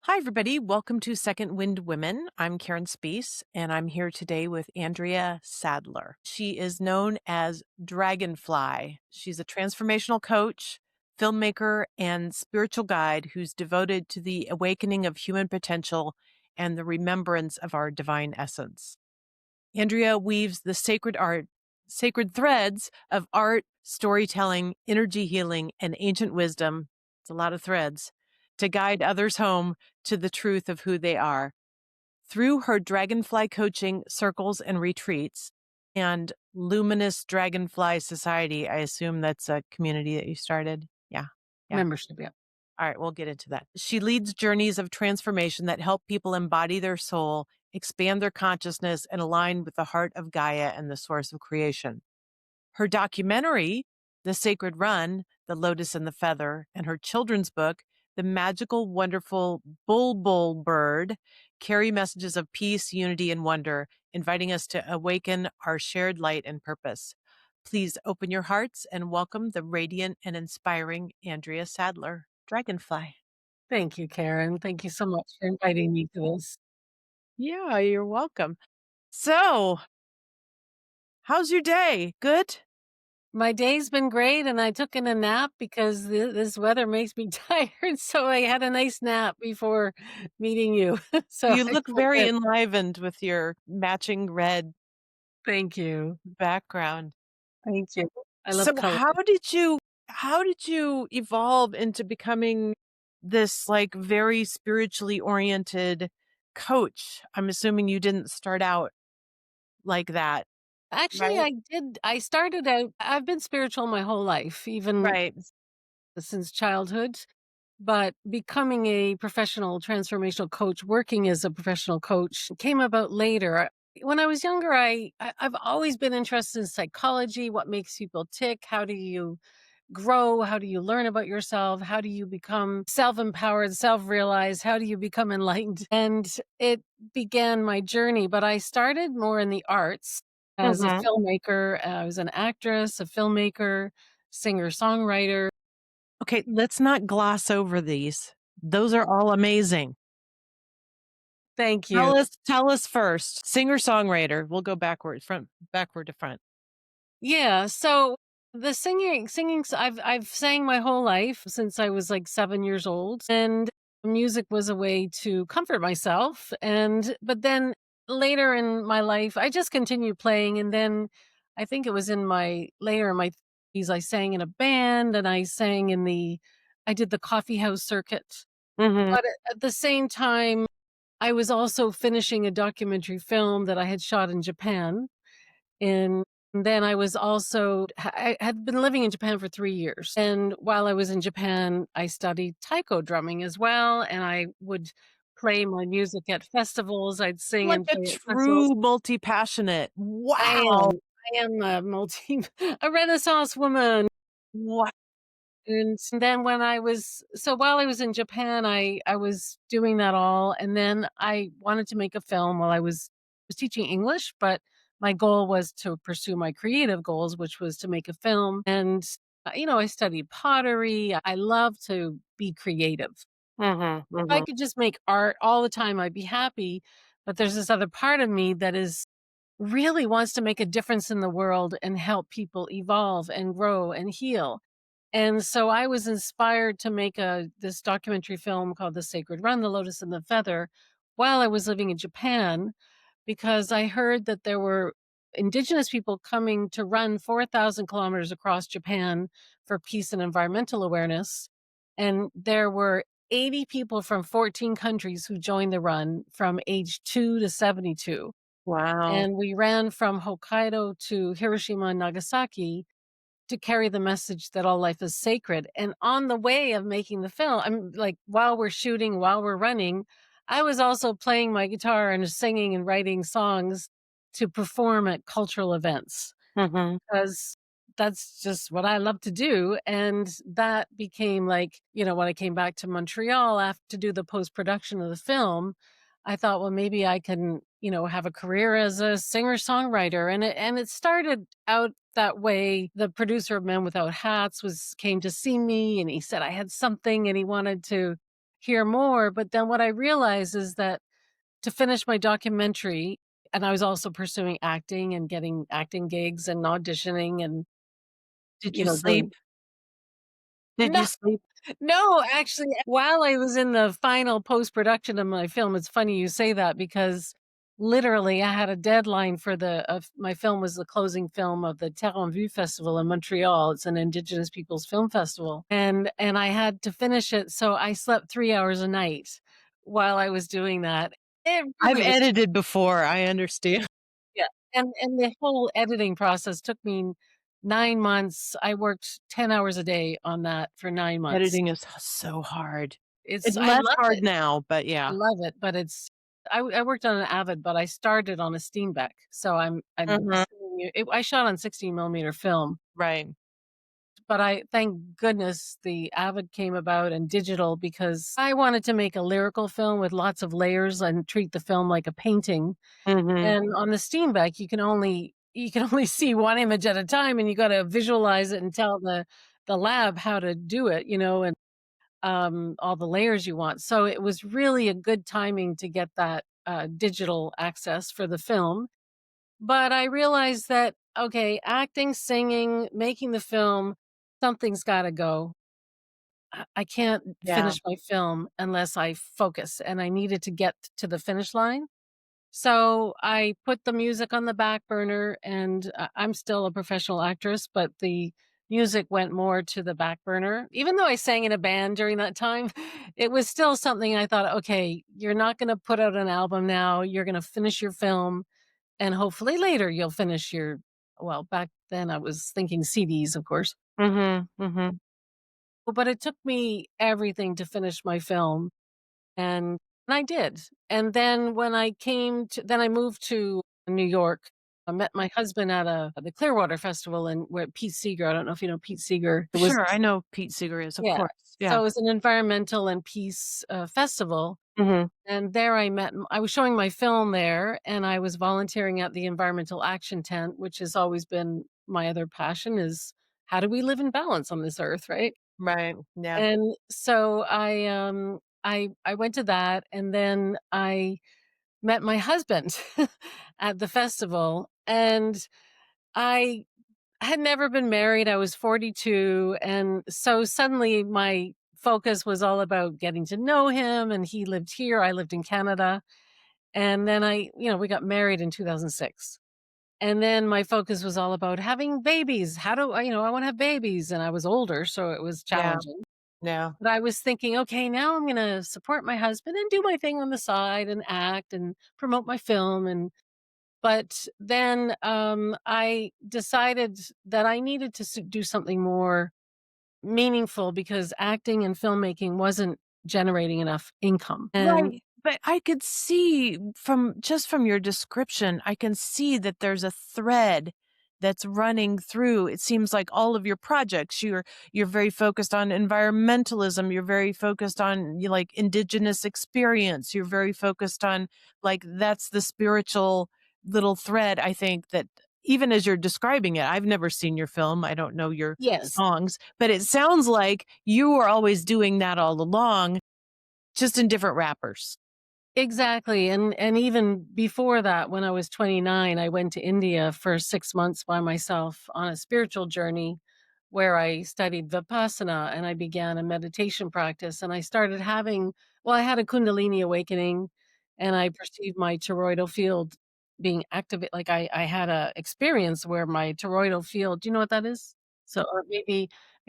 Hi, everybody. Welcome to Second Wind Women. I'm Karen Spees, and I'm here today with Andrea Sadler. She is known as Dragonfly. She's a transformational coach, filmmaker, and spiritual guide who's devoted to the awakening of human potential and the remembrance of our divine essence. Andrea weaves the sacred threads of art, storytelling, energy healing, and ancient wisdom. It's a lot of threads to guide others home to the truth of who they are. Through her dragonfly coaching circles and retreats and Luminous Dragonfly Society, I assume that's a community that you started. Yeah. Yeah. Membership, yeah. All right, we'll get into that. She leads journeys of transformation that help people embody their soul, expand their consciousness, and align with the heart of Gaia and the source of creation. Her documentary, The Sacred Run, The Lotus and the Feather, and her children's book, The Magical, Wonderful Bulbul Bird, carry messages of peace, unity, and wonder, inviting us to awaken our shared light and purpose. Please open your hearts and welcome the radiant and inspiring Andrea Sadler, Dragonfly. Thank you, Karen. Thank you so much for inviting me to this. Yeah, you're welcome. So, how's your day? Good? My day's been great, and I took in a nap because this weather makes me tired. So I had a nice nap before meeting you. So You I look feel very good. enlivened with your matching red Thank you. background. Thank you. I So love color. how did you evolve into becoming this like very spiritually oriented coach? I'm assuming you didn't start out like that, Actually, right? I did. I started out, I've been spiritual my whole life, even Right. since childhood. But becoming a professional transformational coach, working as a professional coach came about later. When I was younger, I've always been interested in psychology, what makes people tick, how do you grow, how do you learn about yourself, how do you become self-empowered, self-realized, how do you become enlightened? And it began my journey, but I started more in the arts as a Mhm. filmmaker. I was an actress, a filmmaker, singer-songwriter. Okay, let's not gloss over these. Those are all amazing. Thank you. Tell us first. Singer-songwriter. We'll go backward to front. Yeah, so the I've sang my whole life since I was like 7 years old, and music was a way to comfort myself. And but then later in my life I just continued playing, and then I think it was in my later in my 30s I sang in a band, and I did the coffee house circuit. Mhm. But at the same time I was also finishing a documentary film that I had shot in Japan. And then I was also I had been living in Japan for 3 years, and while I was in Japan, I studied taiko drumming as well, and I would play my music at festivals, I'd sing Like and a play at festivals. true multi-passionate. I Wow. am I am a multi a renaissance woman. Wow. And then while I was in Japan, I was doing that all, and then I wanted to make a film while I was teaching English, but my goal was to pursue my creative goals, which was to make a film. And I studied pottery. I love to be creative. Mhm, If I mhm. could just make art all the time, I'd be happy. But there's this other part of me that is really wants to make a difference in the world and help people evolve and grow and heal. And so I was inspired to make this documentary film called The Sacred Run, The Lotus and the Feather while I was living in Japan, because I heard that there were indigenous people coming to run 4,000 kilometers across Japan for peace and environmental awareness. And there were 80 people from 14 countries who joined the run from age 2 to 72. Wow. And we ran from Hokkaido to Hiroshima and Nagasaki to carry the message that all life is sacred. And on the way of making the film, I'm like, while we're shooting, while we're running, I was also playing my guitar and singing and writing songs to perform at cultural events Mhm. because that's just what I love to do. And that became like, when I came back to Montreal after to do the post production of the film, I thought, well, maybe I can, have a career as a singer songwriter. And it started out that way. The producer of Men Without Hats came to see me, and he said I had something, and he wanted to hear more. But then what I realized is that to finish my documentary, and I was also pursuing acting and getting acting gigs and auditioning and, Did you sleep? doing Did no, you sleep? no, actually, while I was in the final post-production of my film, it's funny you say that because literally I had a deadline for my film was the closing film of the Terre en Vue Festival in Montreal. It's an Indigenous Peoples Film Festival. And I had to finish it, so I slept 3 hours a night while I was doing that. It I've really was edited before, I understand. yeah, and the whole editing process took me 9 months. I worked 10 hours a day on that for 9 months. Editing is so hard. It's I less love hard it. now, but I yeah. love it, but I worked on an Avid, but I started on a Steenbeck, so I'm Mhm. assuming I shot on 16 millimeter film, Right. but I thank goodness the Avid came about and digital because I wanted to make a lyrical film with lots of layers and treat the film like a painting. Mhm. And on the Steenbeck, you can only see one image at a time, and you gotta visualize it and tell the lab how to do it, and, all the layers you want. So it was really a good timing to get that, digital access for the film. But I realized that, okay, acting, singing, making the film, something's gotta go. I can't Yeah. finish my film unless I focus, and I needed to get to the finish line. So I put the music on the back burner and I'm still a professional actress, but the music went more to the back burner. Even though I sang in a band during that time, it was still something I thought, okay, you're not going to put out an album now. You're going to finish your film and hopefully later you'll finish well, back then I was thinking CDs, of course. Mhm. Mhm. But it took me everything to finish my film. And I did. And then then I moved to New York. I met my husband at the Clearwater Festival and where Pete Seeger, I don't know if you know Pete Seeger. It was Sure, I know Pete Seeger is, of yeah. course. So Yeah. it was an environmental and peace festival. Mhm. And there I was showing my film there and I was volunteering at the environmental action tent, which has always been my other passion is how do we live in balance on this earth, right? Right. Yeah. And so I went to that and then I met my husband at the festival, and I had never been married, I was 42, and so suddenly my focus was all about getting to know him, and he lived here, I lived in Canada, and then we got married in 2006. And then my focus was all about having babies. How do I wanna have babies, and I was older, so it was Yeah. challenging. Yeah. But I was thinking, "Okay, now I'm gonna support my husband and do my thing on the side and act and promote my film," but then, I decided that I needed to do something more meaningful because acting and filmmaking wasn't generating enough income, and Right, but I could see from your description, I can see that there's a thread that's running through. It seems like all of your projects, you're very focused on environmentalism, you're very focused on like indigenous experience, you're very focused on like that's the spiritual little thread I think that even as you're describing it, I've never seen your film. I don't know your yes. songs, but it sounds like you were always doing that all along just in different wrappers. Exactly, and even before that, when I was 29, I went to India for 6 months by myself on a spiritual journey where I studied Vipassana and I began a meditation practice and I started I had a Kundalini awakening and I perceived my toroidal field being activate like I had a experience where my toroidal field, do you know what that is? So or I maybe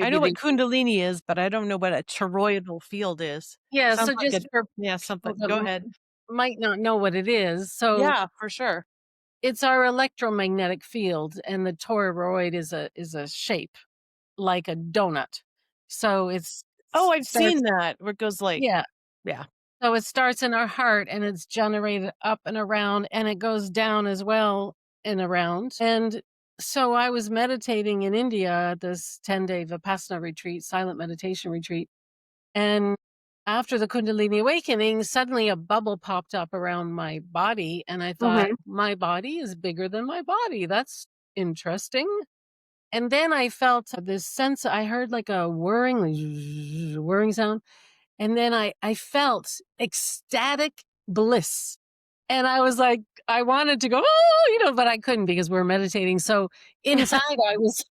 know what they kundalini is, but I don't know what a toroidal field is. yeah, Sounds so like a just for yeah, people something. that Go ahead. might not know what it is. So Yeah, for sure. it's our electromagnetic field, and the toroid is a shape like a donut. So Oh, I've starts seen that where it goes like yeah. yeah. So it starts in our heart, and it's generated up and around, and it goes down as well and around. And so I was meditating in India at this 10-day Vipassana retreat, silent meditation retreat, and after the Kundalini awakening, suddenly a bubble popped up around my body, and I thought, Mhm. "My body is bigger than my body. That's interesting." And then I felt this sense I heard like a whirring, like whirring sound, And then I felt ecstatic bliss. And I was like, I wanted to go, oh, but I couldn't because we are meditating. So inside I was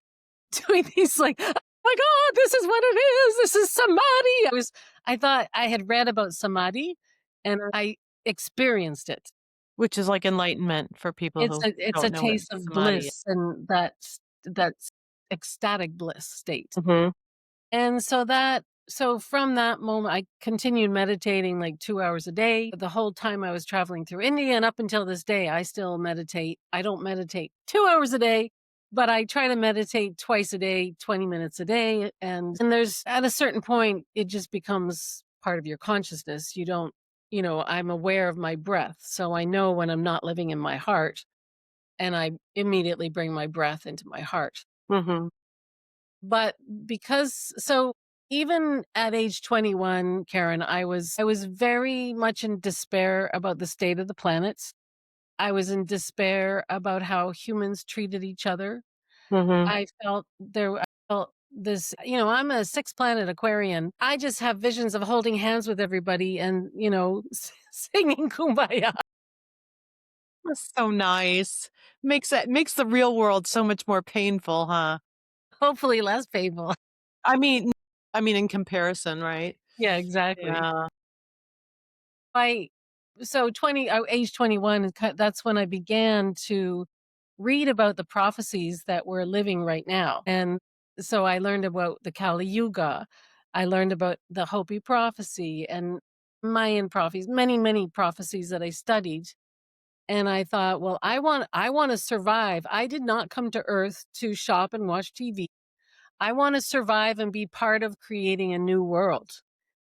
doing these like, oh my God, this is what it is. This is samadhi. I thought I had read about samadhi and I experienced it. Which is like enlightenment for people who It's a don't know what taste of samadhi is. bliss and that's ecstatic bliss state. Mhm. And so from that moment, I continued meditating like 2 hours a day. The whole time I was traveling through India and up until this day, I still meditate. I don't meditate 2 hours a day, but I try to meditate twice a day, 20 minutes a day. And there's at a certain point, it just becomes part of your consciousness. You don't, I'm aware of my breath. So I know when I'm not living in my heart and I immediately bring my breath into my heart. Mhm. But even at age 21, Karen, I was very much in despair about the state of the planet. I was in despair about how humans treated each other. Mhm. I felt this, I'm a six planet Aquarian. I just have visions of holding hands with everybody and, singing kumbaya. That's so nice. Makes the real world so much more painful, huh? Hopefully less painful. I mean I mean, in comparison, right? Yeah, exactly. Yeah. I so 20 age 21 is that's when I began to read about the prophecies that we're living right now. And so I learned about the Kali Yuga. I learned about the Hopi prophecy and Mayan prophecies, many, many prophecies that I studied. And I thought, well, I want to survive. I did not come to earth to shop and watch TV. I want to survive and be part of creating a new world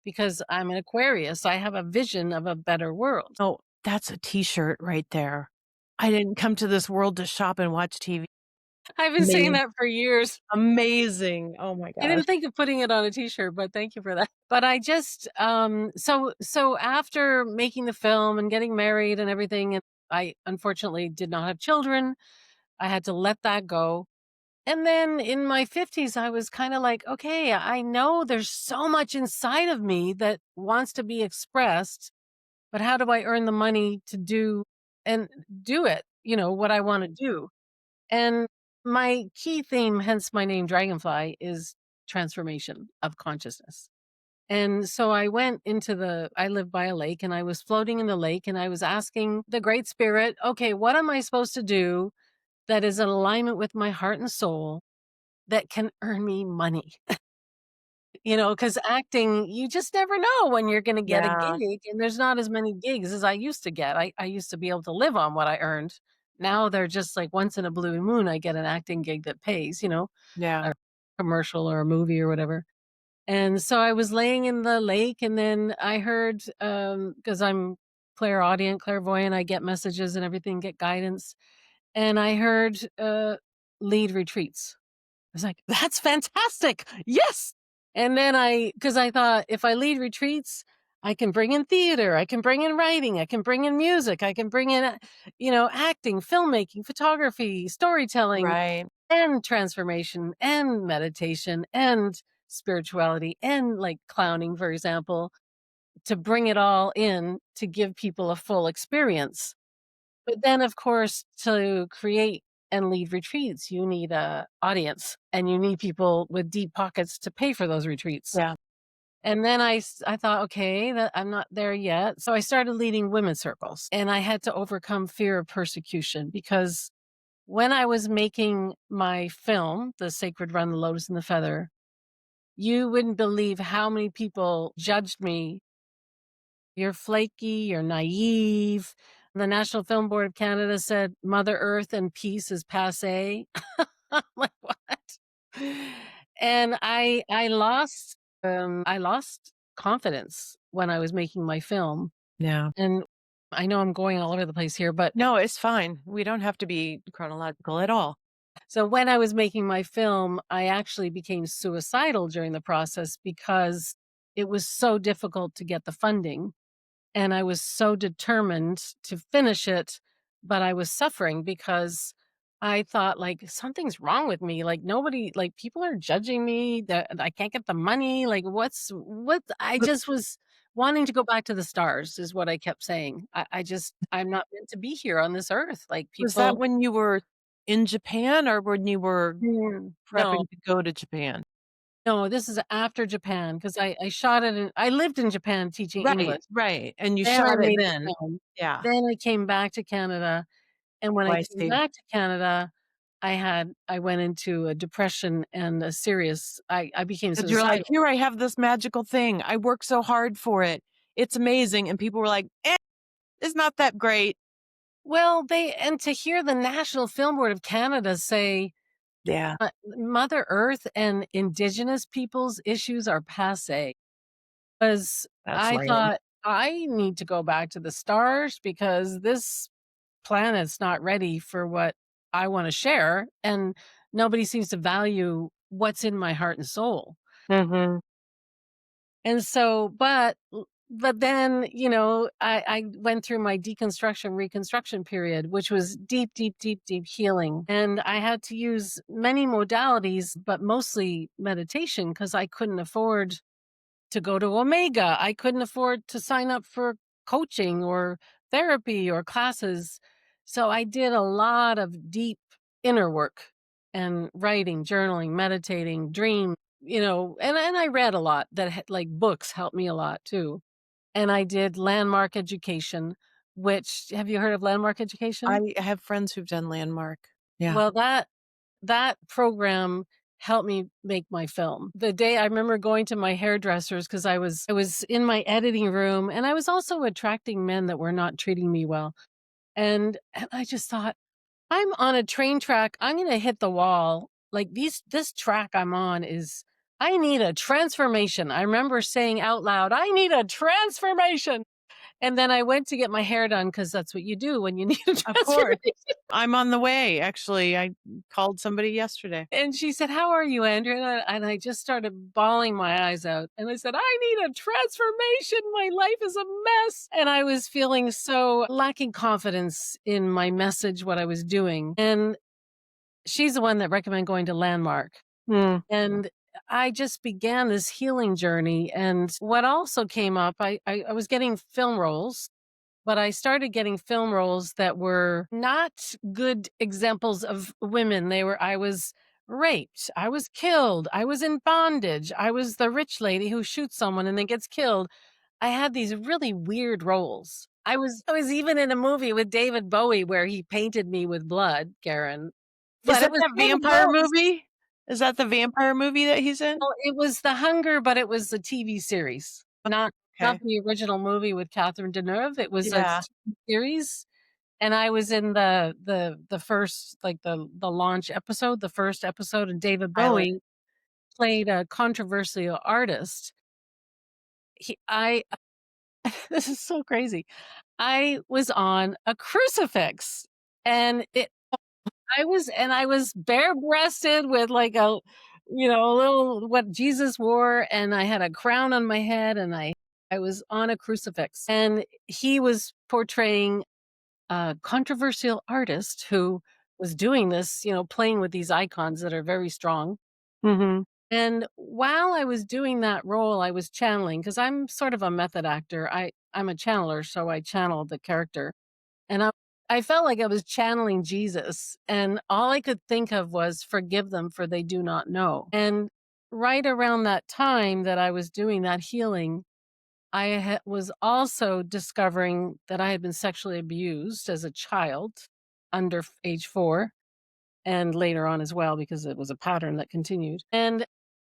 because I'm an Aquarius. I have a vision of a better world. Oh, that's a T-shirt right there. I didn't come to this world to shop and watch TV. I've been saying Ama that for years. amazing. Oh my I gosh. didn't think of putting it on a t-shirt, but thank you for that. But I just so after making the film and getting married and everything, and I unfortunately did not have children. I had to let that go. And then in my 50s, I was kind of like, okay, I know there's so much inside of me that wants to be expressed, but how do I earn the money to do it, what I want to do? And my key theme, hence my name Dragonfly, is transformation of consciousness. And so I live by a lake and I was floating in the lake and I was asking the Great Spirit, okay, what am I supposed to do that is in alignment with my heart and soul that can earn me money? Because acting, you just never know when you're going to get a Yeah. gig, and there's not as many gigs as I used to get. I used to be able to live on what I earned. Now they're just like once in a blue moon, I get an acting gig that pays, Yeah. a commercial or a movie or whatever. And so I was laying in the lake, and then I heard, because I'm clairaudient, clairvoyant, I get messages and everything, get guidance. And I heard lead retreats. I was like, "That's fantastic. Yes." And then because I thought if I lead retreats, I can bring in theater, I can bring in writing, I can bring in music, I can bring in, acting, filmmaking, photography, storytelling, Right. and transformation, and meditation, and spirituality, and like clowning, for example, to bring it all in to give people a full experience. But then, of course, to create and lead retreats, you need a audience and you need people with deep pockets to pay for those retreats. Yeah. And then I thought, okay, that I'm not there yet. So I started leading women's circles and I had to overcome fear of persecution because when I was making my film, The Sacred Run, The Lotus and the Feather, you wouldn't believe how many people judged me. You're flaky, you're naive. The National Film Board of Canada said Mother Earth and peace is passé. I'm like, "What?" And I lost confidence when I was making my film, Yeah. and I know I'm going all over the place here, but No, it's fine. We don't have to be chronological at all. so when I was making my film, I actually became suicidal during the process because it was so difficult to get the funding. And I was so determined to finish it, but I was suffering because I thought, like, something's wrong with me. Like, nobody, like, people are judging me that I can't get the money. Like, what? I W just was wanting to go back to the stars, is what I kept saying. I'm not meant to be here on this earth. Like, Was that people, when you were in Japan or when you were no, prepping to go to Japan? no, this is after Japan because I shot it I lived in Japan teaching Right, English. right, and you Then I shot it made the then. film. Yeah. Then I came back to Canada, and when Oh, I I came see. back to Canada, I went into a depression and a serious I became 'Cause you're like, suicidal. "Here, I have this magical thing. I worked so hard for it. It's amazing." And people were like, it's not that great." Well, they and to hear the National Film Board of Canada say, Yeah, Mother Earth and Indigenous peoples' issues are passé, 'cause that's I lame. thought, "I need to go back to the stars because this planet's not ready for what I wanna share, and nobody seems to value what's in my heart and soul." Mhm. And so, but then, I went through my deconstruction reconstruction period, which was deep, deep, deep, deep healing. And I had to use many modalities, but mostly meditation because I couldn't afford to go to Omega. I couldn't afford to sign up for coaching or therapy or classes. So I did a lot of deep inner work and writing, journaling, meditating, dream, and I read a lot like books helped me a lot too. And I did landmark education, which have you heard of landmark education? I have friends who've done Landmark. Yeah. Well, that program helped me make my film. The day I remember going to my hairdressers because I was in my editing room and I was also attracting men that were not treating me well. And I just thought, I'm on a train track. I'm gonna hit the wall. Like this track I'm on is I need a transformation. I remember saying out loud, I need a transformation. And then I went to get my hair done because that's what you do when you need a Of course. transformation. I'm on the way, actually. I called somebody yesterday. And she said, "How are you, Andrea?" And I just started bawling my eyes out. And I said, "I need a transformation. My life is a mess." And I was feeling so lacking confidence in my message, what I was doing. And she's the one that recommended going to Landmark. Mm, And I just began this healing journey. And what also came up, I was getting film roles, but I started getting film roles that were not good examples of women. I was raped, I was killed, I was in bondage, I was the rich lady who shoots someone and then gets killed. I had these really weird roles. I was even in a movie with David Bowie where he painted me with blood, Karen. Is But it that was that David vampire Bowie's. movie? Is that the vampire movie that he's in? Well, it was The Hunger, but it was the TV series, not Okay. the original movie with Catherine Deneuve. It was a Yeah, TV series. And I was in the first, like, the launch episode, the first episode, and David pilot. Bowie played a controversial artist. He I This is so crazy. I was on a crucifix, and I was bare-breasted with, like, a little what Jesus wore, and I had a crown on my head, and I was on a crucifix, and he was portraying a controversial artist who was doing this, playing with these icons that are very strong. Mhm. And while I was doing that role, I was channeling because I'm sort of a method actor. I'm a channeler, so I channeled the character. And I felt like I was channeling Jesus. And all I could think of was forgive them for they do not know. And right around that time that I was doing that healing, was also discovering that I had been sexually abused as a child under age 4 and later on as well because it was a pattern that continued. And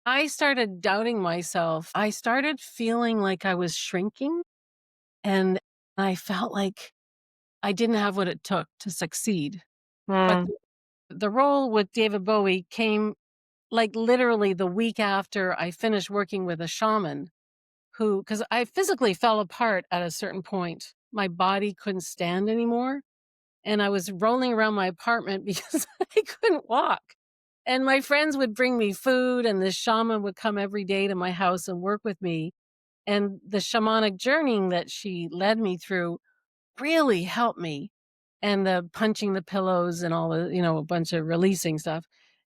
I started doubting myself. I started feeling like I was shrinking and I felt like I didn't have what it took to succeed. But Mm, the role with David Bowie came like literally the week after I finished working with a shaman because I physically fell apart at a certain point. My body couldn't stand anymore. And I was rolling around my apartment because I couldn't walk. And my friends would bring me food, and this shaman would come every day to my house and work with me. And the shamanic journeying that she led me through really helped me. and the punching the pillows and all the, a bunch of releasing stuff.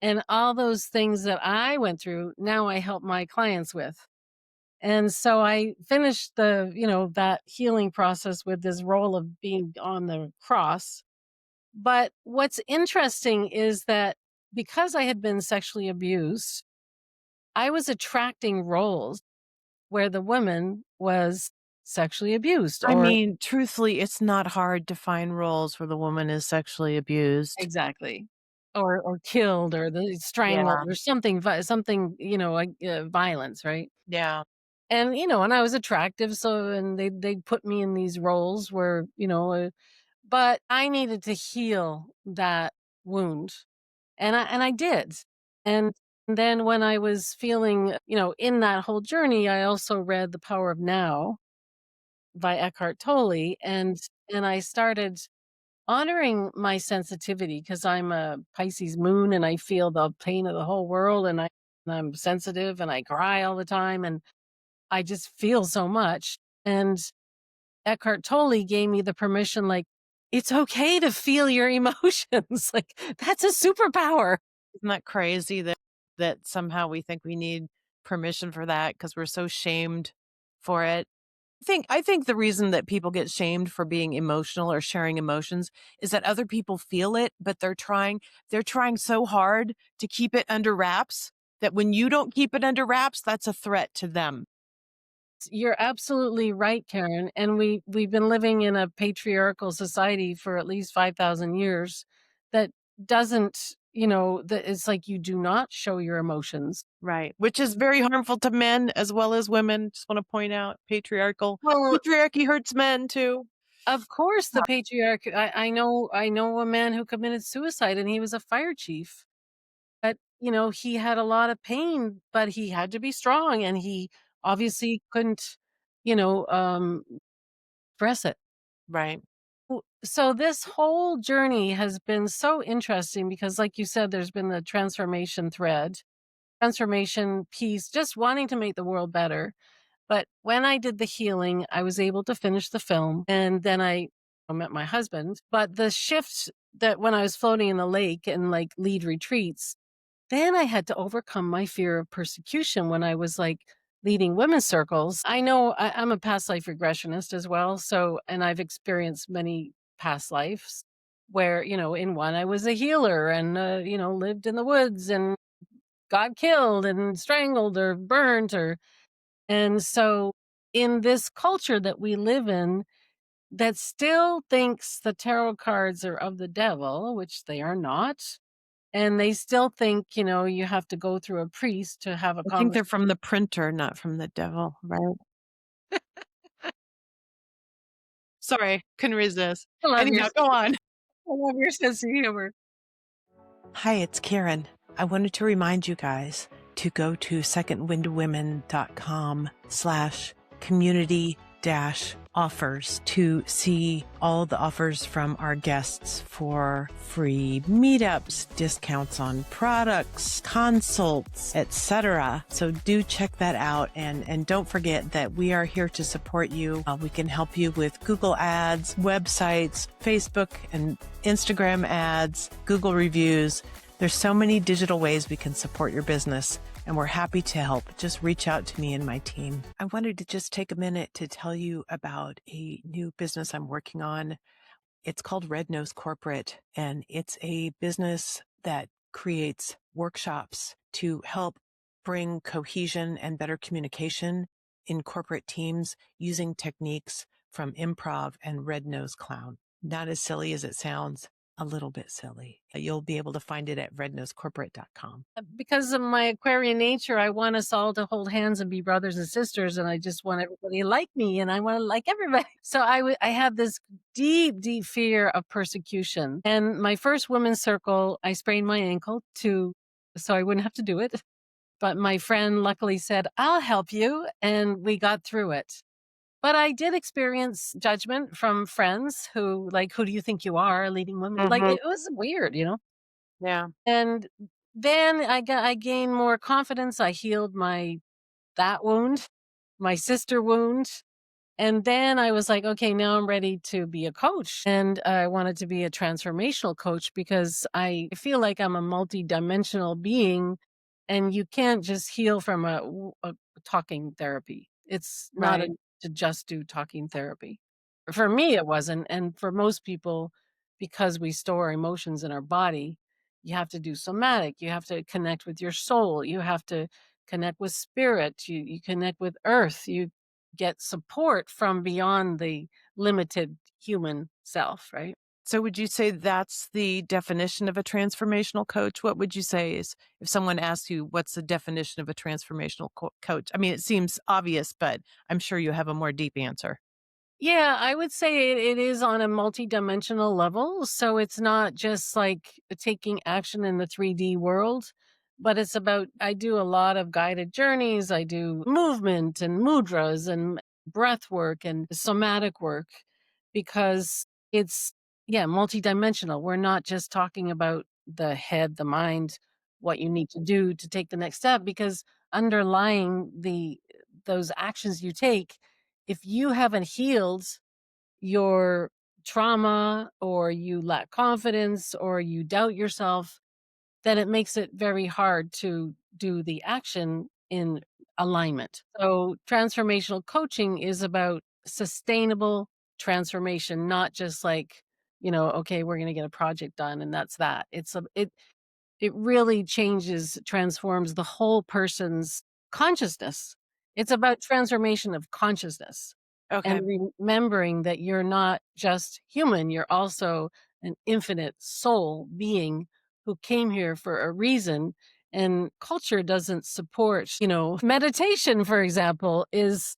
And all those things that I went through, now I help my clients with. And so I finished that healing process with this role of being on the cross. But what's interesting is that because I had been sexually abused, I was attracting roles where the woman was sexually abused I or mean, truthfully, it's not hard to find roles where the woman is sexually abused. exactly, or killed or the strangled Yeah. or something something, like, violence, right? Yeah. And I was attractive, so and they put me in these roles where, but I needed to heal that wound, and I did. And then when I was feeling, in that whole journey, I also read The Power of Now by Eckhart Tolle, and I started honoring my sensitivity because I'm a Pisces moon and I feel the pain of the whole world, and I'm sensitive and I cry all the time and I just feel so much. And Eckhart Tolle gave me the permission, like, it's okay to feel your emotions. Like, that's a superpower. Isn't that crazy that somehow we think we need permission for that because we're so shamed for it? I think the reason that people get shamed for being emotional or sharing emotions is that other people feel it, but they're trying so hard to keep it under wraps that when you don't keep it under wraps, that's a threat to them. You're absolutely right, Karen. And we've been living in a patriarchal society for at least 5,000 years that doesn't, that it's like you do not show your emotions. Right. Which is very harmful to men as well as women. Just want to point out Well, patriarchy hurts men too. of course, the patriarch. I know a man who committed suicide, and he was a fire chief. But he had a lot of pain, but he had to be strong, and he obviously couldn't, you know, um, express it. Right. So this whole journey has been so interesting because, like you said, there's been the transformation thread, transformation piece, just wanting to make the world better. But when I did the healing, I was able to finish the film, and then I met my husband. But the shift that when I was floating in the lake and like lead retreats, then I had to overcome my fear of persecution when I was like leading women's circles. I know I'm a past life regressionist as well. So, and I've experienced many past lives where, in one I was a healer and, lived in the woods and got killed and strangled or burnt and so in this culture that we live in that still thinks the tarot cards are of the devil, which they are not, and they still think, you have to go through a priest to have a I think conversation. they're from the printer, not from the devil, right? Sorry, couldn't resist. I love your Anyhow, go on. I love your sense of humor. Hi, it's Karen. I wanted to remind you guys to go to secondwindwomen.com/community dash offers to see all the offers from our guests for free meetups, discounts on products, consults, etc. So do check that out, and don't forget that we are here to support you. We can help you with Google ads, websites, Facebook and Instagram ads, Google reviews. There's so many digital ways we can support your business, and we're happy to help. Just reach out to me and my team. I wanted to just take a minute to tell you about a new business I'm working on. It's called Red Nose Corporate, and it's a business that creates workshops to help bring cohesion and better communication in corporate teams using techniques from improv and Red Nose Clown. Not as silly as it sounds, a little bit silly. You'll be able to find it at rednosecorporate.com. Because of my Aquarian nature, I want us all to hold hands and be brothers and sisters, and I just want everybody to like me, and I want to like everybody. So I had this deep, deep fear of persecution. And my first women's circle, I sprained my ankle so I wouldn't have to do it. But my friend luckily said, "I'll help you," and we got through it. But I did experience judgment from friends who like, "Who do you think you are, leading women?" Like, Mm-hmm. it was weird. Yeah. And then I gained more confidence. I healed that wound, my sister wound, And then I was like, okay, now I'm ready to be a coach. And I wanted to be a transformational coach because I feel like I'm a multidimensional being and you can't just heal from a talking therapy. It's not Right. to just do talking therapy. For me, it wasn't. And for most people, because we store emotions in our body, you have to do somatic. You have to connect with your soul. You have to connect with spirit. You connect with earth. You get support from beyond the limited human self, right? So would you say that's the definition of a transformational coach? What would you say is if someone asks you what's the definition of a transformational coach? I mean, it seems obvious, but I'm sure you have a more deep answer. Yeah, I would say it is on a multidimensional level. So it's not just like taking action in the 3D world, but it's about, I do a lot of guided journeys. I do movement and mudras and breath work and somatic work because it's, yeah, multidimensional. We're not just talking about the head, the mind, what you need to do to take the next step, because underlying those actions you take, if you haven't healed your trauma or you lack confidence or you doubt yourself, then it makes it very hard to do the action in alignment. So, transformational coaching is about sustainable transformation, not just like, okay, we're going to get a project done and that's that. It really transforms the whole person's consciousness. It's about transformation of consciousness and Okay. remembering that you're not just human, you're also an infinite soul being who came here for a reason. And culture doesn't support, meditation, for example, is,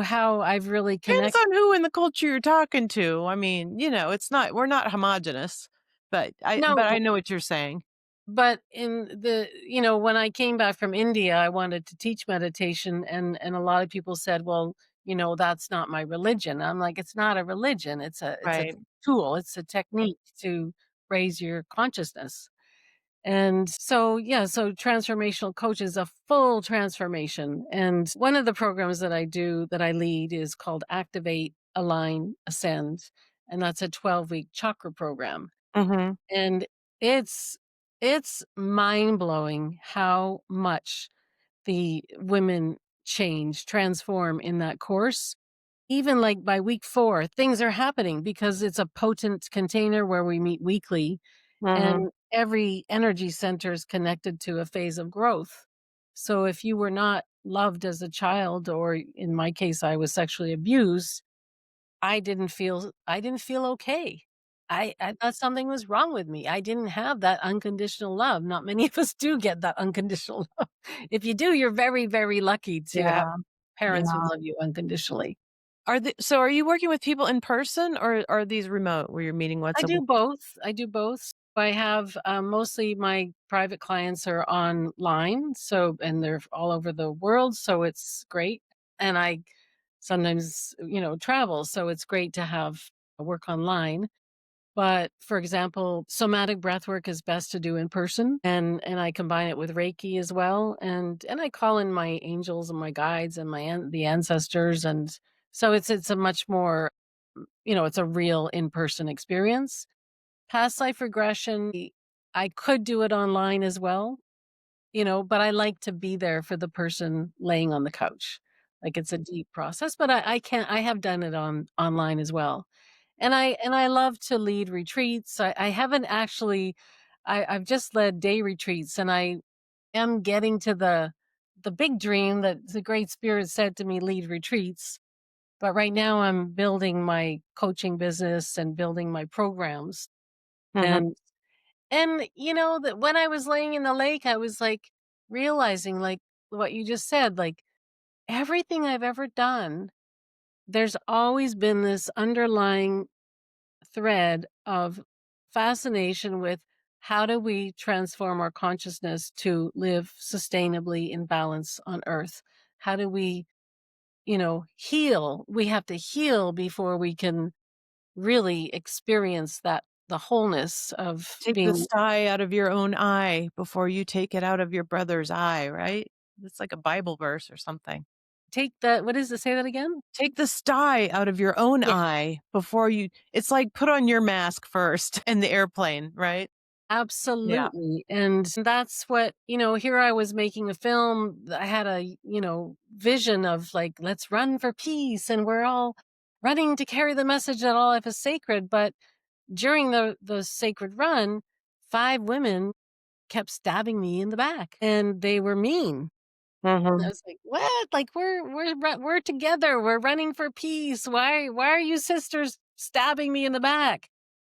how I've really Depends connected. on who in the culture you're talking to. I mean, it's not we're not homogenous, but I No, know what you're saying. but when I came back from India, I wanted to teach meditation, and a lot of people said, "Well, that's not my religion." I'm like, "It's not a religion. It's a Right. tool. It's a technique to raise your consciousness." And so, yeah, so transformational coach is a full transformation. And one of the programs that I do that I lead is called Activate, Align, Ascend, and that's a 12-week chakra program. Mhm. And it's it's mind-blowing how much the women transform in that course. Even, like, by week 4, things are happening because it's a potent container where we meet weekly, Mhm. and every energy center is connected to a phase of growth. So if you were not loved as a child, or in my case, I was sexually abused, I didn't feel okay. I thought something was wrong with me. I didn't have that unconditional love. Not many of us do get that unconditional love. If you do, you're very, very lucky to have Yeah. parents who Yeah. love you unconditionally. Are you working with people in person or are these remote where you're meeting once I a do week? both. I do both. I have, mostly my private clients are online, so and they're all over the world, so it's great. And I sometimes, travel, so it's great to have work online. But, for example, somatic breath work is best to do in person, and I combine it with Reiki as well, and I call in my angels and my guides and the ancestors, and so it's a much more, it's a real in-person experience. Past life regression, I could do it online as well, but I like to be there for the person laying on the couch. Like, it's a deep process, but I have done it online as well. And I love to lead retreats. I haven't actually I've just led day retreats, and I am getting to the big dream that the Great Spirit said to me, lead retreats. But right now I'm building my coaching business and building my programs. Mhm. And that when I was laying in the lake, I was like realizing, like what you just said, like everything I've ever done, there's always been this underlying thread of fascination with how do we transform our consciousness to live sustainably in balance on earth? How do we, heal? We have to heal before we can really experience that the wholeness of Take the being. sty out of your own eye before you take it out of your brother's eye, right? It's like a Bible verse or something. take the what is it? Say that again? Take the sty out of your own Yeah, eye before you it's like put on your mask first in the airplane, right? Yeah. absolutely. And that's what, here I was making a film. I had a, vision of like, let's run for peace. And we're all running to carry the message that all life is sacred. But during the sacred run, 5 women kept stabbing me in the back and they were mean. I Mhm. was like, "What? Like we're together. We're running for peace. Why are you sisters stabbing me in the back?"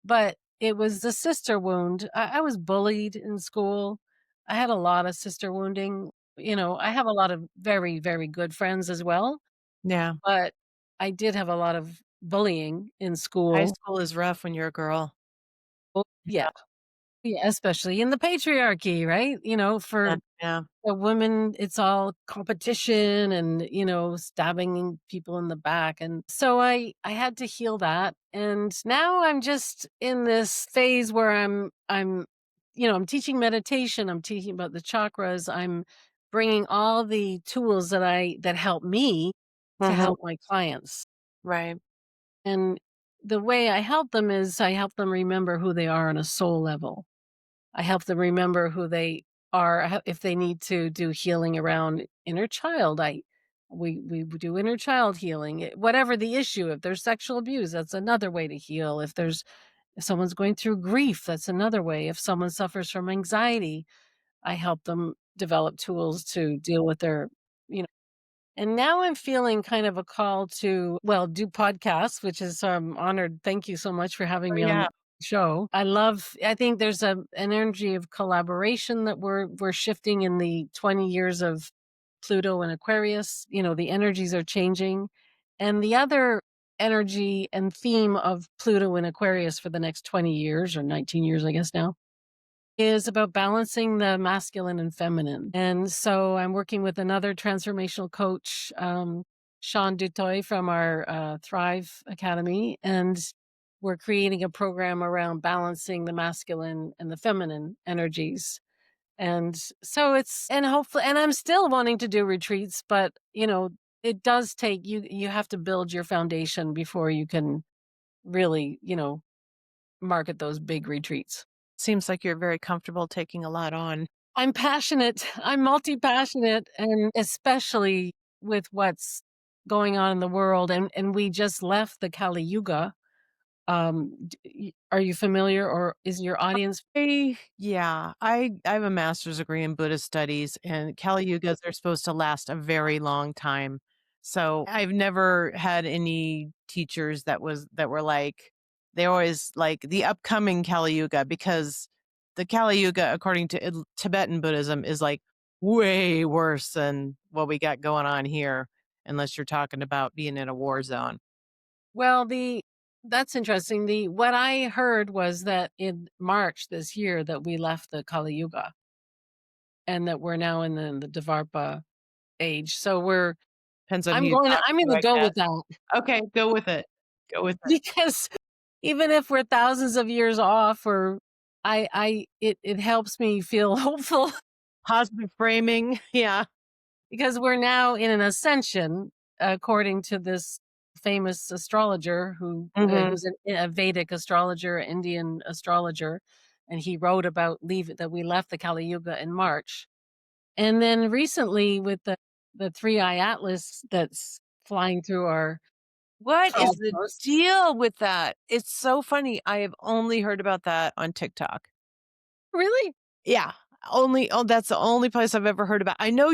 But it was the sister wound. I was bullied in school. I had a lot of sister wounding. I have a lot of very, very good friends as well, Yeah. but I did have a lot of bullying in High school. school is rough when you're a girl. Oh, yeah. Yeah. Yeah, especially in the patriarchy, right? Yeah. For Yeah. a woman, it's all competition and, stabbing people in the back. And so I had to heal that. And now I'm just in this phase where I'm teaching meditation, I'm teaching about the chakras, I'm bringing all the tools that help me to Mhm. help my clients. Right. And the way I help them is I help them remember who they are on a soul level. I help them remember who they are. If they need to do healing around inner child, we do inner child healing. Whatever the issue, if there's sexual abuse, that's another way to heal. If someone's going through grief, that's another way. If someone suffers from anxiety, I help them develop tools to deal with their, you know. And now I'm feeling kind of a call to, well, do podcasts, which is honored. Thank you so much for having Oh, me on the yeah. show. I think there's an energy of collaboration that we're shifting in the 20 years of Pluto and Aquarius. The energies are changing. And the other energy and theme of Pluto and Aquarius for the next 20 years or 19 years, I guess now, is about balancing the masculine and feminine. And so I'm working with another transformational coach, Sean Dutoy from our Thrive Academy. And we're creating a program around balancing the masculine and the feminine energies. And so and hopefully, and I'm still wanting to do retreats, but it does take you have to build your foundation before you can really, market those big retreats. Seems like you're very comfortable taking a lot on. I'm passionate. I'm multi-passionate, and especially with what's going on in the world, and we just left the Kali Yuga. Are you familiar, or is your audience Yeah, I have a master's degree in Buddhist studies, and Kali Yugas are supposed to last a very long time. So I've never had any teachers that were like they always like the upcoming Kali Yuga because the Kali Yuga, according to Tibetan Buddhism, is like way worse than what we got going on here, unless you're talking about being in a war zone. well, the that's interesting. The What I heard was that in March this year that we left the Kali Yuga, and that we're now in the Dvarpa age. So Depends on who you talk I'm to, gonna I go guess. with that Okay, go with it. Go with it. because even if we're thousands of years off, or it helps me feel hopeful Positive framing, yeah. because we're now in an ascension, according to this famous astrologer Mhm. who's a Vedic astrologer, Indian astrologer, and he wrote about leave that we left the Kali Yuga in March. And then recently with the three eye atlas that's flying through our What is the cosmos. deal with that? It's so funny. I have only heard about that on TikTok. Really? Yeah, that's the only place I've ever heard about. I know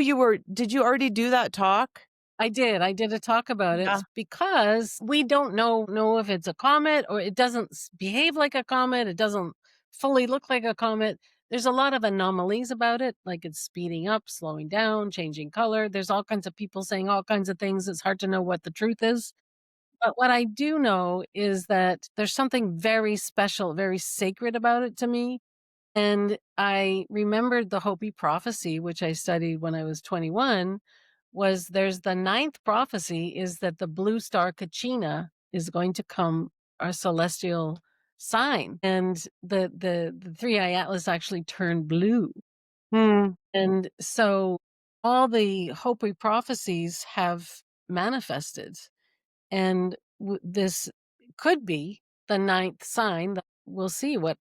did you already do that talk? I did. I did a talk about Yeah. it because we don't know if it's a comet, or it doesn't behave like a comet. It doesn't fully look like a comet. There's a lot of anomalies about it, like it's speeding up, slowing down, changing color. There's all kinds of people saying all kinds of things. It's hard to know what the truth is. But what I do know is that there's something very special, very sacred about it to me. And I remembered the Hopi prophecy, which I studied when I was 21, was there's the ninth prophecy is that the blue star Kachina is going to come, our celestial sign. And the three eye atlas actually turned blue. Hmm. And so all the Hopi prophecies have manifested. And this could be the ninth sign. We'll see what,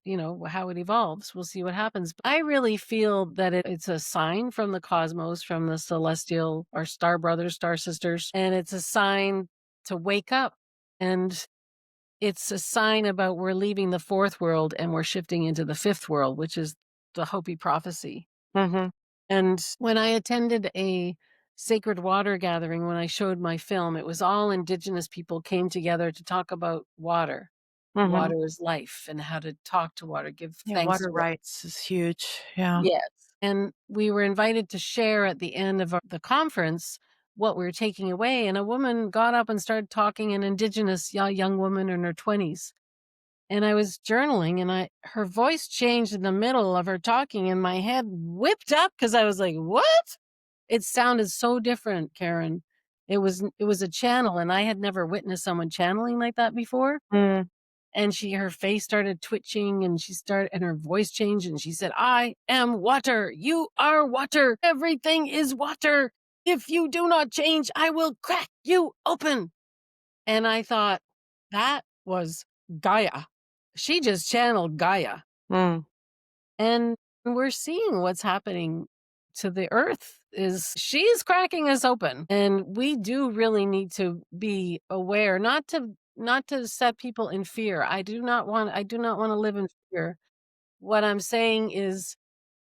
how it evolves. We'll see what happens. But I really feel that it's a sign from the cosmos, from the celestial, our star brothers, star sisters. And it's a sign to wake up. And it's a sign about we're leaving the fourth world and we're shifting into the fifth world, which is the Hopi prophecy. Mhm. And when I attended a sacred water gathering, when I showed my film, it was all indigenous people came together to talk about water. Mhm. Water is life and how to talk to water, give Yeah, thanks water to it. rights is huge. Yeah. Yes. And we were invited to share at the end of the conference what we were taking away. And a woman got up and started talking, an indigenous young woman in her 20s. And I was journaling and her voice changed in the middle of her talking and my head whipped up because I was like, "What?" It sounded so different, Karen. It was a channel and I had never witnessed someone channeling like that before. Mm. And her face started twitching and and her voice changed and she said, "I am water. You are water. Everything is water. If you do not change, I will crack you open." And I thought, that was Gaia. She just channeled Gaia. Mm. And we're seeing what's happening to the earth is she's cracking us open. And we do really need to be aware, not to set people in fear. I do not want to live in fear. What I'm saying is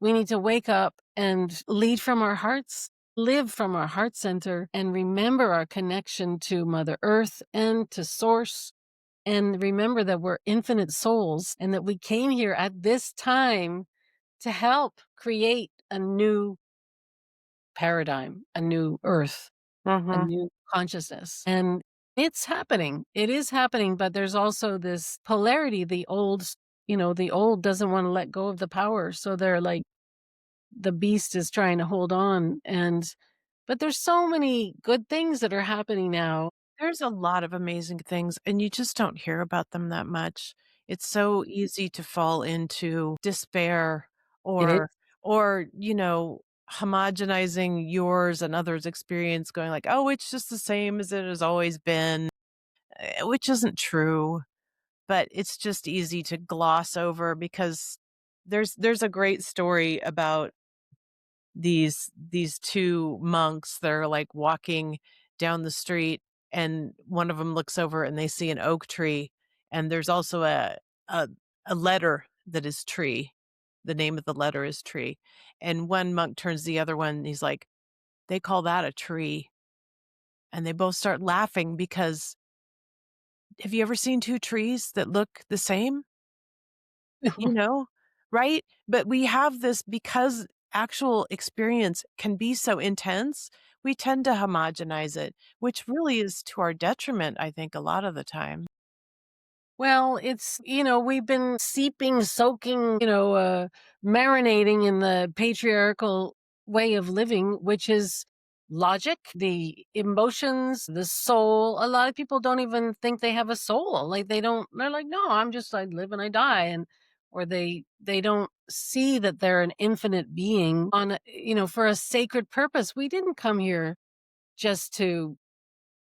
we need to wake up and lead from our hearts, live from our heart center, and remember our connection to Mother Earth and to Source. And remember that we're infinite souls and that we came here at this time to help create a new paradigm, a new Earth, a Mhm. new consciousness. And it's happening. It is happening, but there's also this polarity. The old doesn't want to let go of the power. So they're like, the beast is trying to hold on. But there's so many good things that are happening now. There's a lot of amazing things, and you just don't hear about them that much. It's so easy to fall into despair It is. or homogenizing yours and others' experience going like, "Oh, it's just the same as it has always been," which isn't true, but it's just easy to gloss over because there's a great story about these 2 monks that are, like, walking down the street, and one of them looks over and they see an oak tree, and there's also a a letter that is tree. The name of the letter is tree, and one monk turns to the other one, and he's like, "They call that a tree," and they both start laughing because have you ever seen 2 trees that look the same? You know, right? But we have this because actual experience can be so intense, we tend to homogenize it, which really is to our detriment, I think, a lot of the time. Well, we've been soaking, marinating in the patriarchal way of living, which is logic, the emotions, the soul. A lot of people don't even think they have a soul. Like they're like, no, I live and I die. Or they don't see that they're an infinite being for a sacred purpose. We didn't come here just to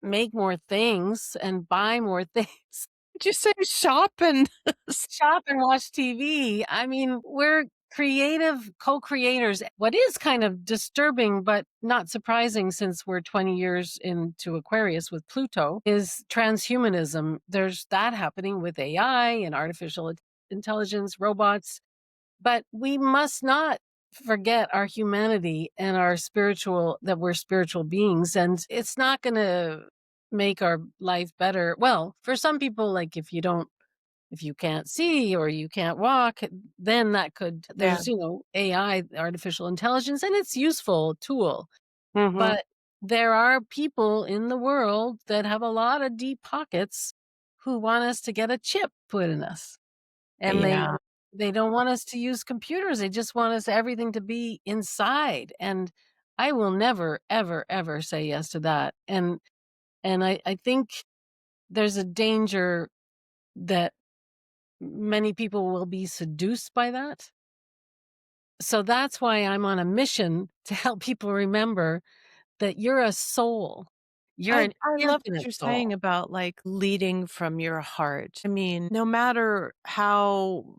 make more things and buy more things. Did you say shop and Shop and watch TV. I mean, we're creative co-creators. What is kind of disturbing, but not surprising since we're 20 years into Aquarius with Pluto, is transhumanism. There's that happening with AI and artificial intelligence, robots. But we must not forget our humanity and that we're spiritual beings. And it's not going to make our life better. Well, for some people, like if you can't see or you can't walk, then Yeah. there's, AI, artificial intelligence, and it's useful tool. Mhm. But there are people in the world that have a lot of deep pockets who want us to get a chip put in us. And Yeah. they don't want us to use computers. They just want us everything to be inside. And I will never, ever, ever say yes to that. And I think there's a danger that many people will be seduced by that. So that's why I'm on a mission to help people remember that you're a soul. You're I an I love what infinite you're soul. saying about, like, leading from your heart. I mean, no matter how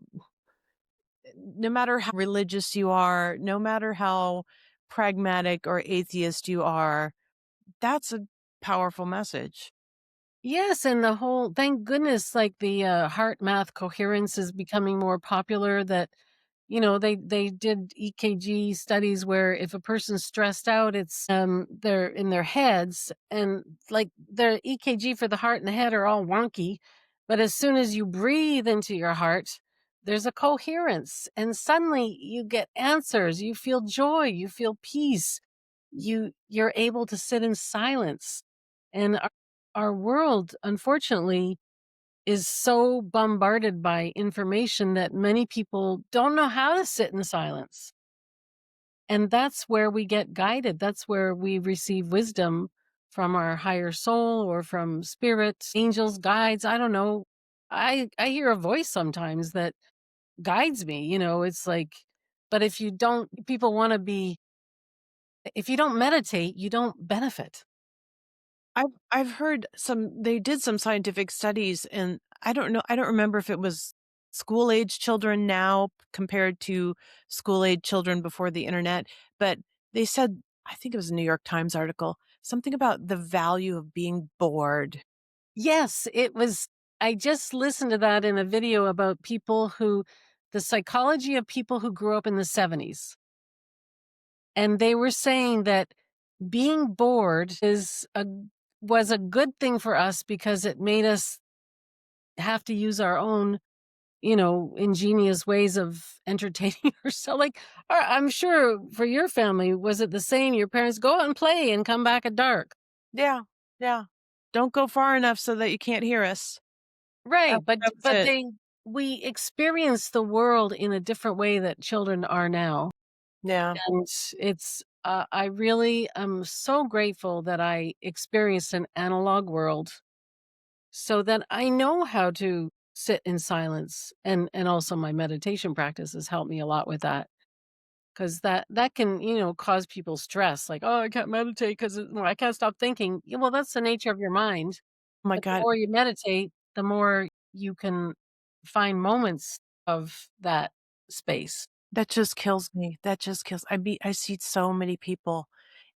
religious you are, no matter how pragmatic or atheist you are, that's a powerful message. Yes, and the whole thank goodness, like, the, heart math coherence is becoming more popular that, they did EKG studies where if a person's stressed out, it's, they're in their heads and, like, their EKG for the heart and the head are all wonky, but as soon as you breathe into your heart, there's a coherence, and suddenly you get answers, you feel joy, you feel peace, you're able to sit in silence, and our world, unfortunately, is so bombarded by information that many people don't know how to sit in silence. And that's where we get guided. That's where we receive wisdom from our higher soul or from spirits, angels, guides. I don't know. I hear a voice sometimes that guides me, it's like, but if you don't, people want to be, if you don't meditate, you don't benefit. I've heard they did some scientific studies, and I don't remember if it was school-age children now compared to school-age children before the internet, but they said, I think it was a New York Times article, something about the value of being bored. Yes, it was. I just listened to that in a video about the psychology of people who grew up in the 70s. And they were saying that being bored was a good thing for us because it made us have to use our own, ingenious ways of entertaining ourselves. Like, I'm sure for your family, was it the same? Your parents go out and play and come back at dark. Yeah, yeah. Don't go far enough so that you can't hear us. Right, but That was it. we experience the world in a different way that children are now, Yeah. and I really am so grateful that I experienced an analog world so that I know how to sit in silence, and also my meditation practices help me a lot with that, 'cause that can, cause people stress, like, "Oh, I can't meditate 'cause I can't stop thinking." Yeah, well, that's the nature of your mind. Oh my But the god, more you meditate, the more you can find moments of that space. that just kills me. That just kills I see so many people,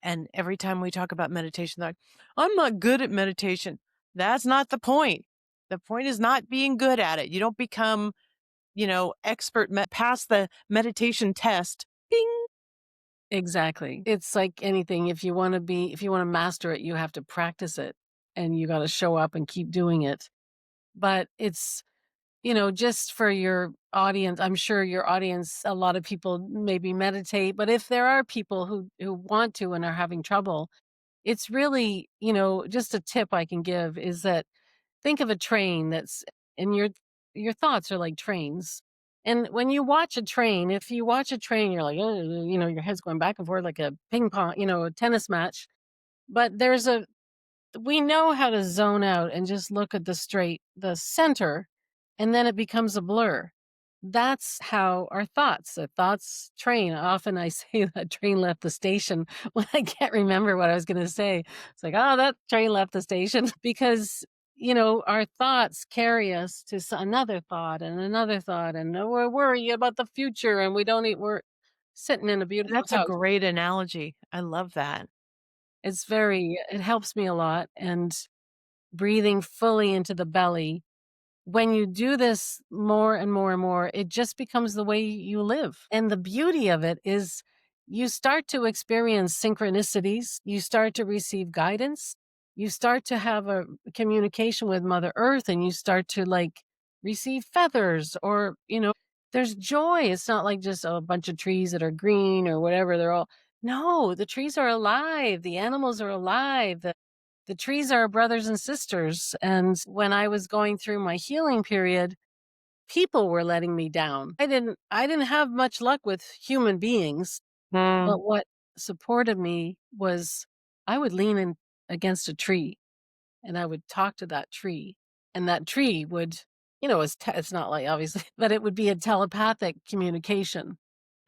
and every time we talk about meditation, they're like, "I'm not good at meditation." That's not the point. The point is not being good at it. You don't become, pass the meditation test. Bing. Exactly. It's like anything, if you wanna master it, you have to practice it, and you gotta show up and keep doing it. But it's, just for your audience, I'm sure your audience, a lot of people maybe meditate, but if there are people who want to and are having trouble, it's really, just a tip I can give is that think of a train that's and your thoughts are like trains. And when you watch a train, if you watch a train, you're like, "Oh," your head's going back and forth like a ping pong, a tennis match. But we know how to zone out and just look at the center, and then it becomes a blur. That's how the thoughts train. Often I say that train left the station when I can't remember what I was going to say. It's like, oh, that train left the station because, our thoughts carry us to another thought and another thought. And we're worrying about the future and we're sitting in a beautiful That's a house. great analogy. I love that. It helps me a lot. And breathing fully into the belly. When you do this more and more and more, it just becomes the way you live. And the beauty of it is you start to experience synchronicities, you start to receive guidance, you start to have a communication with Mother Earth, and you start to like receive feathers or, there's joy. It's not like just a bunch of trees that are green or whatever. No, the trees are alive, the animals are alive, the trees are brothers and sisters. And when I was going through my healing period, people were letting me down. I didn't have much luck with human beings, Mm. but what supported me was I would lean in against a tree and I would talk to that tree, and that tree would, it's not like obviously, but it would be a telepathic communication.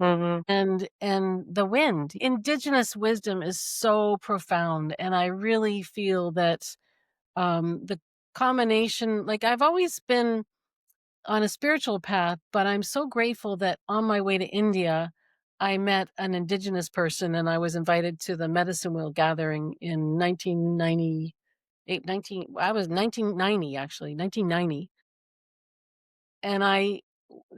Mhm. and the wind. Indigenous wisdom is so profound, and I really feel that, the combination like, I've always been on a spiritual path, but I'm so grateful that on my way to India, I met an indigenous person and I was invited to the medicine wheel gathering in 1998, 19 I was 1990 actually, 1990. And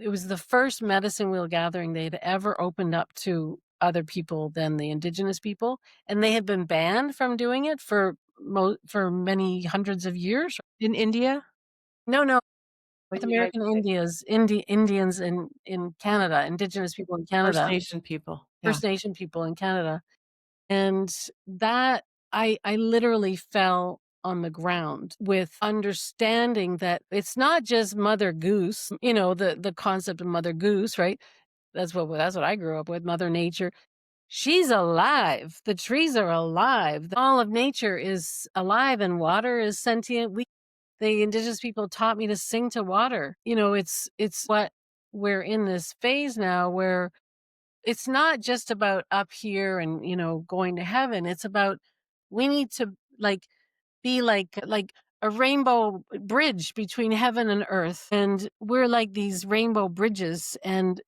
it was the first medicine wheel gathering they'd ever opened up to other people than the indigenous people, and they had been banned from doing it for many hundreds of years. In India? No, no, In North the United American States? Indians in Canada, indigenous people in First Canada, Nation people. Yeah. First Nation people in Canada, and that I literally fell on the ground with understanding that it's not just Mother Goose, the concept of Mother Goose, right? That's what I grew up with, Mother Nature. She's alive. The trees are alive. All of nature is alive and water is sentient. The indigenous people taught me to sing to water. It's what we're in this phase now where it's not just about up here and, going to heaven. It's about we need to be like a rainbow bridge between heaven and earth. And we're like these rainbow bridges and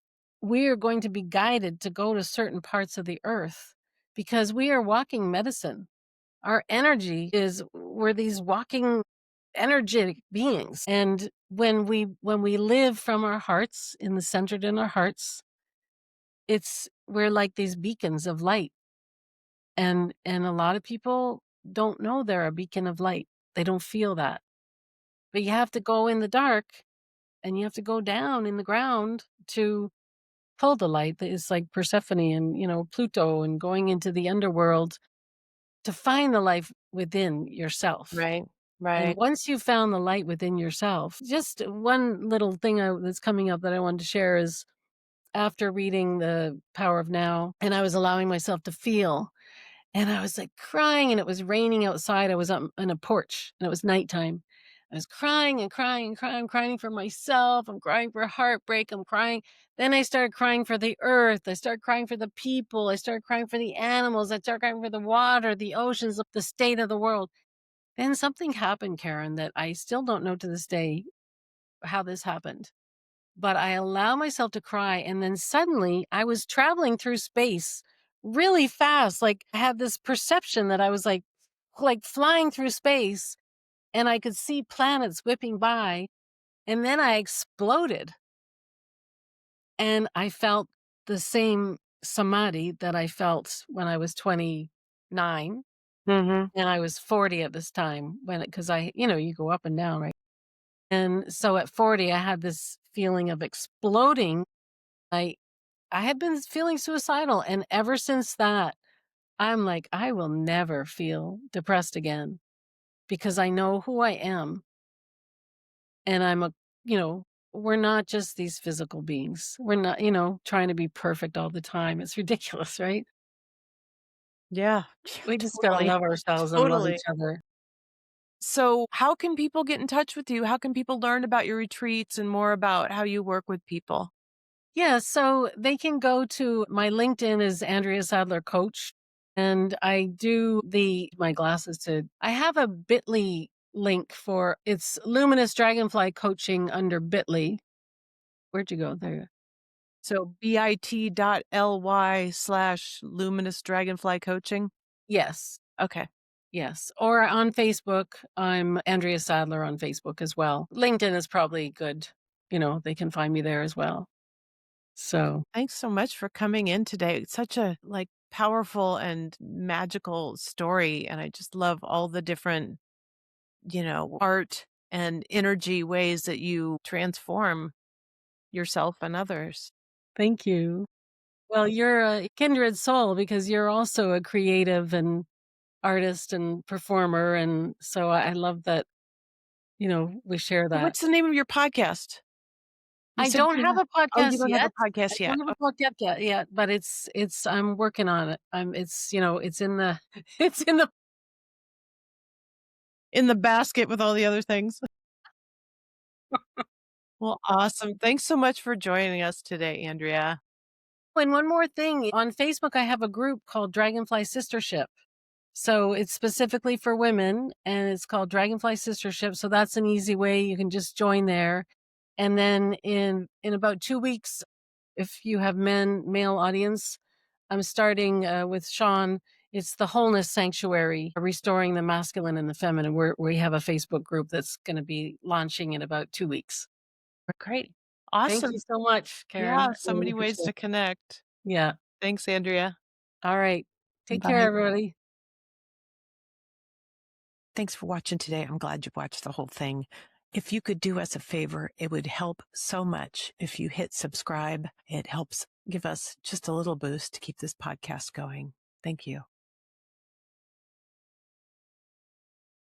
we're going to be guided to go to certain parts of the earth because we are walking medicine. Our energy is we're these walking energetic beings. And when we live from our hearts in the centered in our hearts, we're like these beacons of light. And a lot of people don't know they're a beacon of light. They don't feel that. But you have to go in the dark and you have to go down in the ground to pull the light. It's like Persephone and, Pluto and going into the underworld to find the life within yourself. Right. And Right. once you found the light within yourself, just one little thing that's coming up that I wanted to share is after reading The Power of Now, and I was allowing myself to feel, and I was like crying, and it was raining outside. I was up on a porch, and it was nighttime. I was crying and crying and crying. I'm crying for myself. I'm crying for heartbreak. I'm crying. Then I started crying for the earth. I started crying for the people. I started crying for the animals. I started crying for the water, the oceans, the state of the world. Then something happened, Karen, that I still don't know to this day how this happened. But I allow myself to cry, and then suddenly I was traveling through space really fast. Like I had this perception that I was like flying through space and I could see planets whipping by, and then I exploded and I felt the same samadhi that I felt when I was 29 Mhm. and I was 40 at this time cuz you go up and down, right? And so at 40 I had this feeling of exploding. I I had been feeling suicidal, and ever since that, I'm like, I will never feel depressed again because I know who I am, and you know, we're not just these physical beings. We're not, trying to be perfect all the time. It's ridiculous, right? Yeah. We just gotta Totally. love ourselves and love Totally. each other. So, how can people get in touch with you? How can people learn about your retreats and more about how you work with people? Yeah, so they can go to my LinkedIn is Andrea Sadler Coach, and I do my glasses to I have a Bitly link for it's Luminous Dragonfly Coaching under Bitly. Where'd you go? There. So, bit.ly/luminous dragonfly coaching. Yes, Okay. yes. Or on Facebook, I'm Andrea Sadler on Facebook as well. LinkedIn is probably good. They can find me there as well. So Thanks so much for coming in today. It's such a powerful and magical story. And I just love all the different, art and energy ways that you transform yourself and others. thank you. Well, you're a kindred soul because you're also a creative and artist and performer, and so I love that, we share that. What's the name of your podcast? You I said don't have a oh, you podcast don't have yet. a I podcast don't yet. have a podcast yet, but it's I'm working on it. It's in the it's in the In the basket with all the other things. Well, awesome. Thanks so much for joining us today, Andrea. And one more thing, on Facebook, I have a group called Dragonfly Sistership. So it's specifically for women and it's called Dragonfly Sistership. So that's an easy way. You can just join there. And then in about 2 weeks, if you have male audience, I'm starting with Sean. It's the Wholeness Sanctuary, restoring the masculine and the feminine. We have a Facebook group that's going to be launching in about 2 weeks. Great. Thank Awesome. you so much, Yeah, Karen. I so really many ways appreciate to it. connect. Yeah. Thanks, Andrea. All right. Take care, Bye. everybody. Thanks for watching today. I'm glad you watched the whole thing. If you could do us a favor, it would help so much if you hit subscribe. It helps give us just a little boost to keep this podcast going. Thank you.